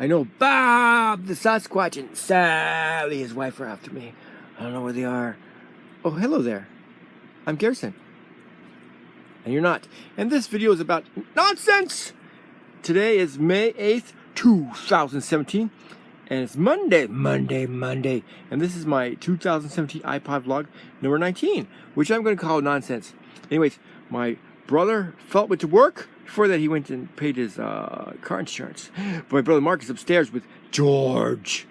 I know Bob the Sasquatch and Sally, his wife, are after me. I don't know where they are. Oh, hello there. I'm Garrison. And you're not. And this video is about nonsense. Today is May 8th, 2017. And it's Monday. And this is my 2017 iPod vlog number 19, which I'm going to call nonsense. Anyways, my brother went to work. Before that, he went and paid his car insurance. But my brother Mark is upstairs with George,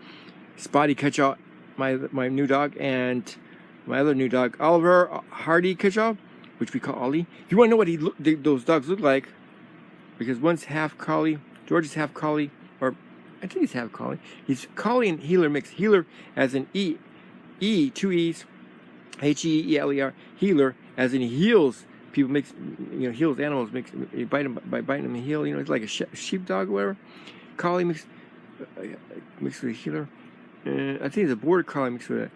Spotty Catchaw, my new dog, and my other new dog, Oliver Hardy Catchaw, which we call Ollie. If you want to know what those dogs look like, because one's half collie, George is half collie, or I think he's half collie. He's collie and heeler mixed. Heeler as in two E's, Heeler, healer as in he heals. People mix, heals animals. You bite them by biting them, heal. It's like a sheepdog or whatever. Collie mixed with a healer. I think it's a border collie mixed with a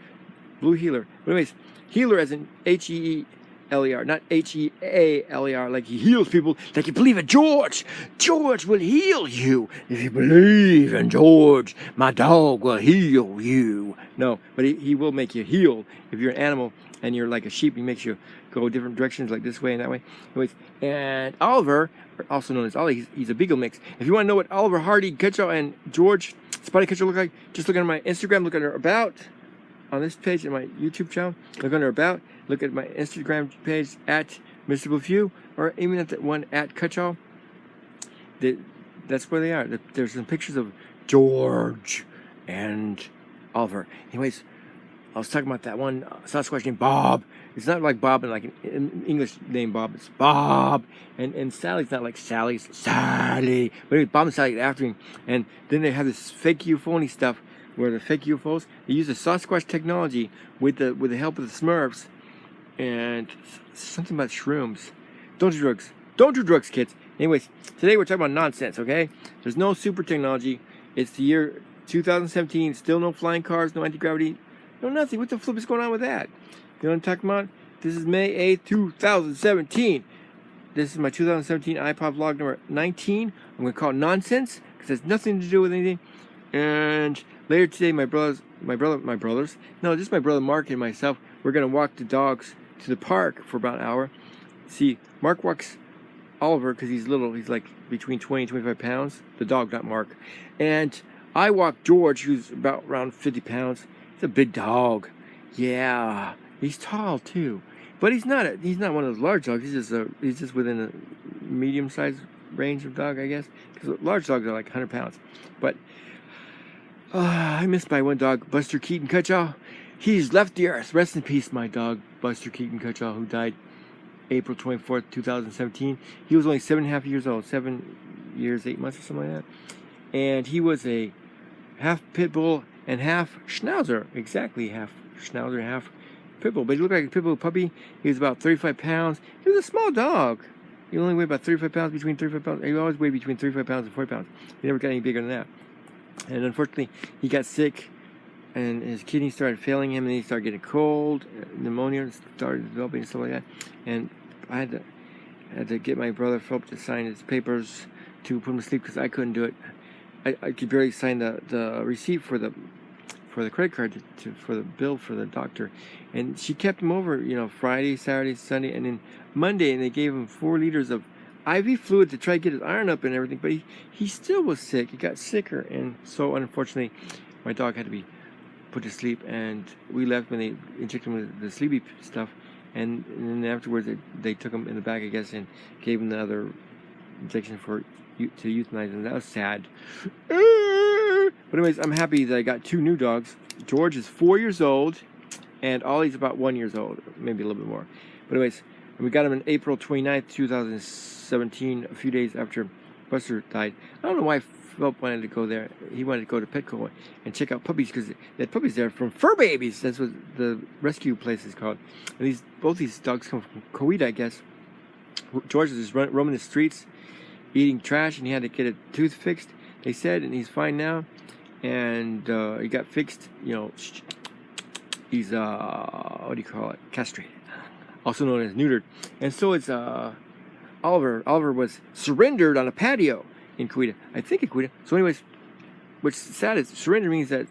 blue healer. But anyways, healer as in Heeler, not Healer, like he heals people. Like you believe in George. George will heal you if you believe in George. My dog will heal you. No, but he will make you heal if you're an animal and you're like a sheep. He makes you go different directions, like this way and that way. Anyways, and Oliver, also known as Ollie, he's a beagle mix. If you want to know what Oliver Hardy Catchaw and George Spotty Catchaw look like, just look at my Instagram, look at our about on this page and my YouTube channel. Look under about, look at my Instagram page at Mr. Bluefew, or even at that one at Catchaw. That's where they are. There's some pictures of George and Oliver. Anyways, I was talking about that one Sasquatch named Bob. It's not like Bob in like an English name Bob. It's Bob. And Sally's not like Sally. It's Sally. But anyway, Bob and Sally after him. And then they have this fake UFO stuff where the fake UFOs, they use the Sasquatch technology with the help of the Smurfs. And something about shrooms. Don't do drugs. Don't do drugs, kids. Anyways, today we're talking about nonsense, okay? There's no super technology. It's the year 2017. Still no flying cars, no anti-gravity. No, nothing. What the flip is going on with that? You know what I'm talking about? This is May 8th, 2017. This is my 2017 iPod vlog number 19. I'm going to call it nonsense because it has nothing to do with anything. And later today, my brothers, no, just my brother Mark and myself, we're going to walk the dogs to the park for about an hour. See, Mark walks Oliver because he's little. He's like between 20 and 25 pounds. The dog, not Mark. And I walk George, who's about around 50 pounds. He's a big dog. Yeah, he's tall too, but he's not one of those large dogs. He's just within a medium-sized range of dog, I guess. Because large dogs are like 100 pounds. But I missed my one dog, Buster Keaton Catchaw. He's left the earth. Rest in peace, my dog, Buster Keaton Catchaw, who died April 24th, 2017. He was only 7.5 years old, 7 years, 8 months or something like that. And he was a half pit bull and half schnauzer, exactly half schnauzer, half pit bull. But he looked like a pit bull puppy. He was about 35 pounds. He was a small dog. He only weighed about 35 pounds, between 35 pounds. He always weighed between 35 pounds and 40 pounds. He never got any bigger than that. And unfortunately, he got sick, and his kidneys started failing him, and he started getting cold, pneumonia started developing and stuff like that. And I had to get my brother Philip to sign his papers to put him to sleep because I couldn't do it. I could barely sign the receipt for the credit card for the bill for the doctor, and she kept him over, Friday, Saturday, Sunday, and then Monday, and they gave him 4 liters of IV fluid to try to get his iron up and everything, but he still was sick. He got sicker, and so unfortunately, my dog had to be put to sleep, and we left when they injected him with the sleepy stuff, and then afterwards they took him in the back, I guess, and gave him the other injection to euthanize him. That was sad. But anyways, I'm happy that I got 2 new dogs. George is 4 years old, and Ollie's about 1 year old, maybe a little bit more. But anyways, we got him on April 29th, 2017, a few days after Buster died. I don't know why Philip wanted to go there. He wanted to go to Petco and check out puppies because they had puppies there from Fur Babies. That's what the rescue place is called. And both these dogs come from Kuwait, I guess. George is just roaming the streets, eating trash, and he had to get a tooth fixed, they said, and he's fine now. And he got fixed, he's, what do you call it, castrated, also known as neutered. And so is Oliver. Oliver was surrendered on a patio in Kuwait, I think in Kuwait. So anyways, what's sad is surrender means that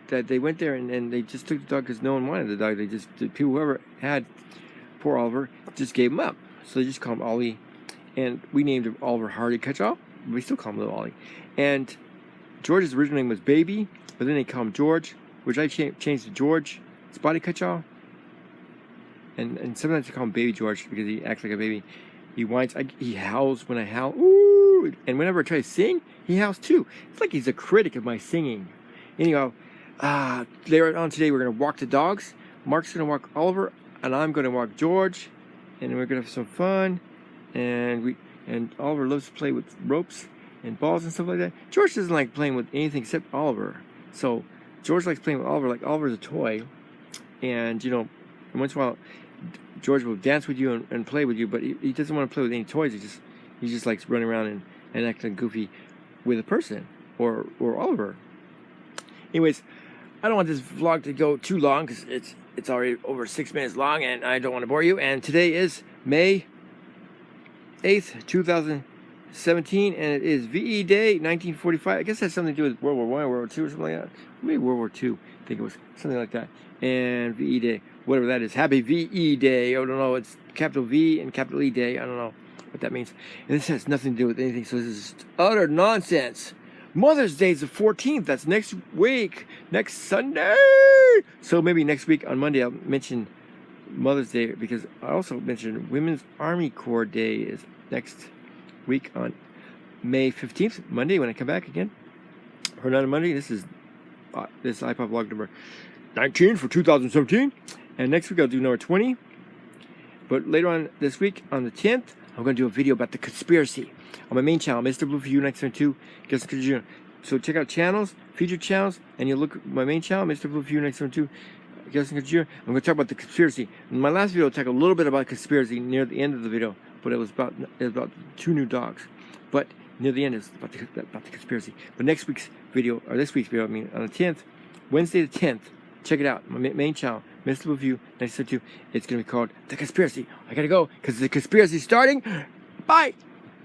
they went there and they just took the dog because no one wanted the dog. The people, whoever had poor Oliver, just gave him up. So they just called him Ollie, and we named him Oliver Hardy Cutchaw. We still call him Little Ollie. And George's original name was Baby, but then they call him George, which I changed to George Spotty Cutchaw. And sometimes they call him Baby George because he acts like a baby. He whines. He howls when I howl. Ooh! And whenever I try to sing, he howls too. It's like he's a critic of my singing. Anyhow, later on today, we're going to walk the dogs. Mark's going to walk Oliver, and I'm going to walk George. And we're going to have some fun. And Oliver loves to play with ropes and balls and stuff like that. George doesn't like playing with anything except Oliver. So George likes playing with Oliver like Oliver's a toy. And, once in a while, George will dance with you and play with you, but he doesn't want to play with any toys. He just likes running around and acting goofy with a person or Oliver. Anyways, I don't want this vlog to go too long because it's already over 6 minutes long and I don't want to bore you. And today is May 8th, 2017, and it is VE Day 1945. I guess it has something to do with World War I or World War II or something like that. Maybe World War II. I think it was something like that. And VE Day, whatever that is. Happy VE Day. I don't know. It's capital V and capital E Day. I don't know what that means. And this has nothing to do with anything, so this is utter nonsense. Mother's Day is the 14th. That's next week. Next Sunday. So maybe next week on Monday I'll mention Mother's Day because I also mentioned Women's Army Corps Day is next week on May 15th, Monday when I come back again. For another Monday, this is iPod vlog number 19 for 2017. And next week I'll do number 20. But later on this week, on the 10th, I'm going to do a video about the conspiracy on my main channel, Mr. Blue for You 972. So check out channels, featured channels, and you'll look at my main channel, Mr. Blue for You 972. I'm going to talk about the conspiracy. In my last video, I talked a little bit about conspiracy near the end of the video, but it was about 2 new dogs. But near the end, it's about the conspiracy. But this week's video, on the 10th, Wednesday the 10th, check it out. My main channel, Mr. Blue for You 972. It's going to be called The Conspiracy. I got to go because the conspiracy is starting. Bye.